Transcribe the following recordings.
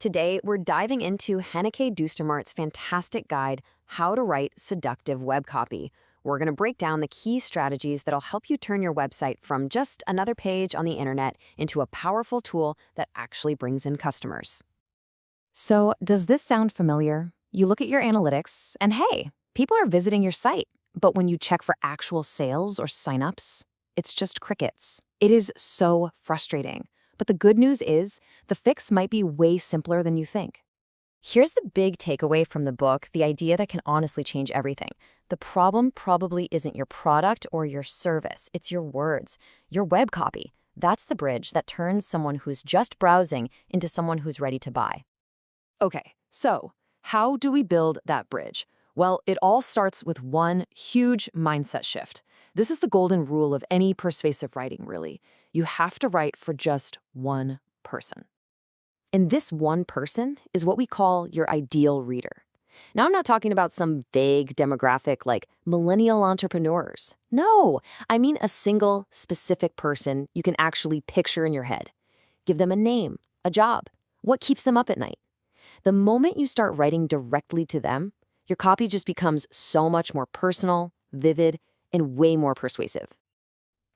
Today, we're diving into Henneke Duistermaat's fantastic guide, How to Write Seductive Web Copy. We're going to break down the key strategies that'll help you turn your website from just another page on the internet into a powerful tool that actually brings in customers. So, does this sound familiar? You look at your analytics, and hey, people are visiting your site. But when you check for actual sales or signups, it's just crickets. It is so frustrating. But the good news is, the fix might be way simpler than you think. Here's the big takeaway from the book, the idea that can honestly change everything. The problem probably isn't your product or your service, it's your words, your web copy. That's the bridge that turns someone who's just browsing into someone who's ready to buy. Okay, so how do we build that bridge? Well, it all starts with one huge mindset shift. This is the golden rule of any persuasive writing, really. You have to write for just one person. And this one person is what we call your ideal reader. Now, I'm not talking about some vague demographic like millennial entrepreneurs. No, I mean a single, specific person you can actually picture in your head. Give them a name, a job, what keeps them up at night. The moment you start writing directly to them, your copy just becomes so much more personal, vivid, and way more persuasive.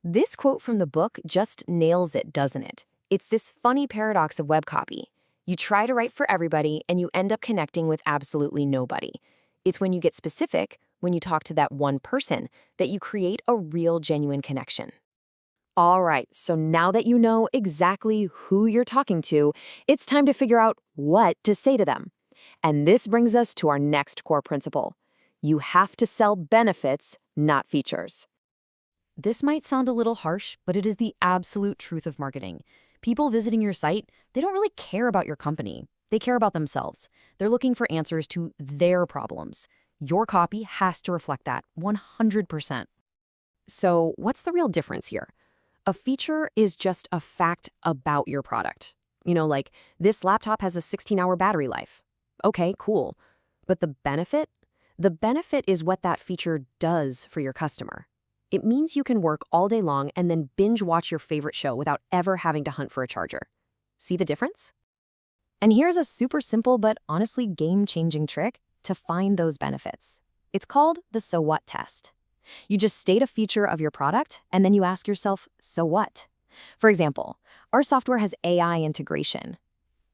This quote from the book just nails it, doesn't it? It's this funny paradox of web copy. You try to write for everybody, and you end up connecting with absolutely nobody. It's when you get specific, when you talk to that one person, that you create a real, genuine connection. All right, so now that you know exactly who you're talking to, it's time to figure out what to say to them. And this brings us to our next core principle. You have to sell benefits, not features. This might sound a little harsh, but it is the absolute truth of marketing. People visiting your site, they don't really care about your company. They care about themselves. They're looking for answers to their problems. Your copy has to reflect that 100%. So what's the real difference here? A feature is just a fact about your product. Like, this laptop has a 16-hour battery life. Okay, cool. But the benefit? The benefit is what that feature does for your customer. It means you can work all day long and then binge watch your favorite show without ever having to hunt for a charger. See the difference? And here's a super simple but honestly game-changing trick to find those benefits. It's called the so what test. You just state a feature of your product and then you ask yourself, so what? For example, our software has AI integration.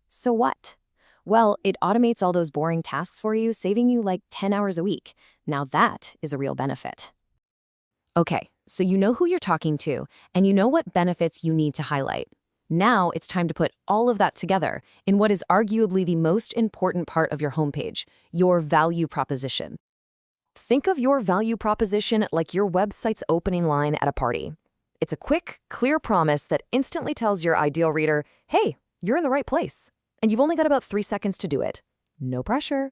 So what? Well, it automates all those boring tasks for you, saving you like 10 hours a week. Now that is a real benefit. Okay, so you know who you're talking to, and you know what benefits you need to highlight. Now it's time to put all of that together in what is arguably the most important part of your homepage, your value proposition. Think of your value proposition like your website's opening line at a party. It's a quick, clear promise that instantly tells your ideal reader, hey, you're in the right place, and you've only got about 3 seconds to do it. No pressure.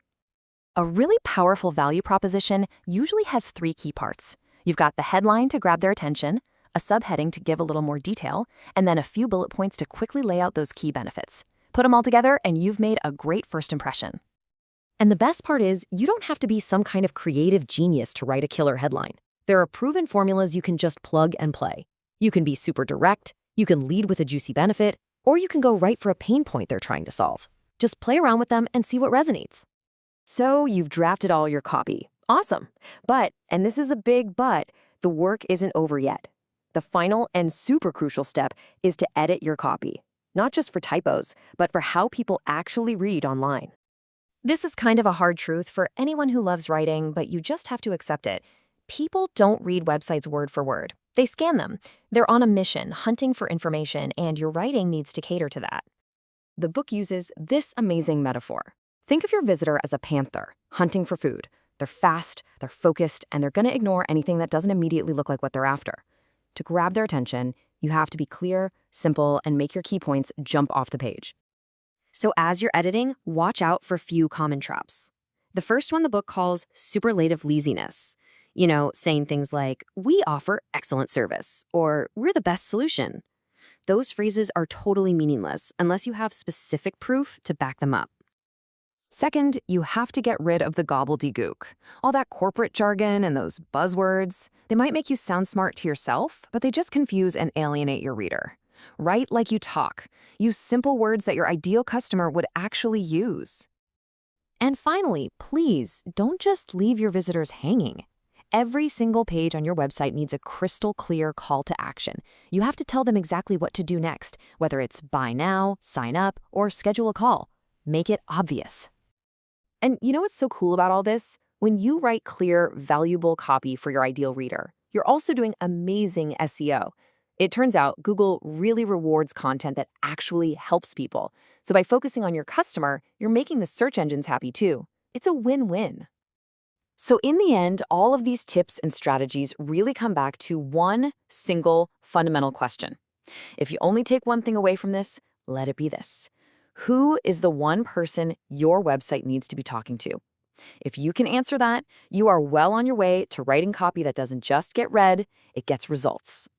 A really powerful value proposition usually has 3 key parts. You've got the headline to grab their attention, a subheading to give a little more detail, and then a few bullet points to quickly lay out those key benefits. Put them all together and you've made a great first impression. And the best part is, you don't have to be some kind of creative genius to write a killer headline. There are proven formulas you can just plug and play. You can be super direct, you can lead with a juicy benefit, or you can go right for a pain point they're trying to solve. Just play around with them and see what resonates. So you've drafted all your copy. Awesome. But, and this is a big but, the work isn't over yet. The final and super crucial step is to edit your copy, not just for typos, but for how people actually read online. This is kind of a hard truth for anyone who loves writing, but you just have to accept it. People don't read websites word for word. They scan them. They're on a mission, hunting for information, and your writing needs to cater to that. The book uses this amazing metaphor. Think of your visitor as a panther, hunting for food. They're fast, they're focused, and they're going to ignore anything that doesn't immediately look like what they're after. To grab their attention, you have to be clear, simple, and make your key points jump off the page. So as you're editing, watch out for few common traps. The first one the book calls superlative laziness. Saying things like, we offer excellent service, or we're the best solution. Those phrases are totally meaningless unless you have specific proof to back them up. Second, you have to get rid of the gobbledygook. All that corporate jargon and those buzzwords, they might make you sound smart to yourself, but they just confuse and alienate your reader. Write like you talk. Use simple words that your ideal customer would actually use. And finally, please don't just leave your visitors hanging. Every single page on your website needs a crystal clear call to action. You have to tell them exactly what to do next, whether it's buy now, sign up, or schedule a call. Make it obvious. And you know what's so cool about all this? When you write clear, valuable copy for your ideal reader, you're also doing amazing SEO. It turns out Google really rewards content that actually helps people. So by focusing on your customer, you're making the search engines happy too. It's a win-win. So in the end, all of these tips and strategies really come back to one single fundamental question. If you only take one thing away from this, let it be this. Who is the one person your website needs to be talking to? If you can answer that, you are well on your way to writing copy that doesn't just get read, it gets results.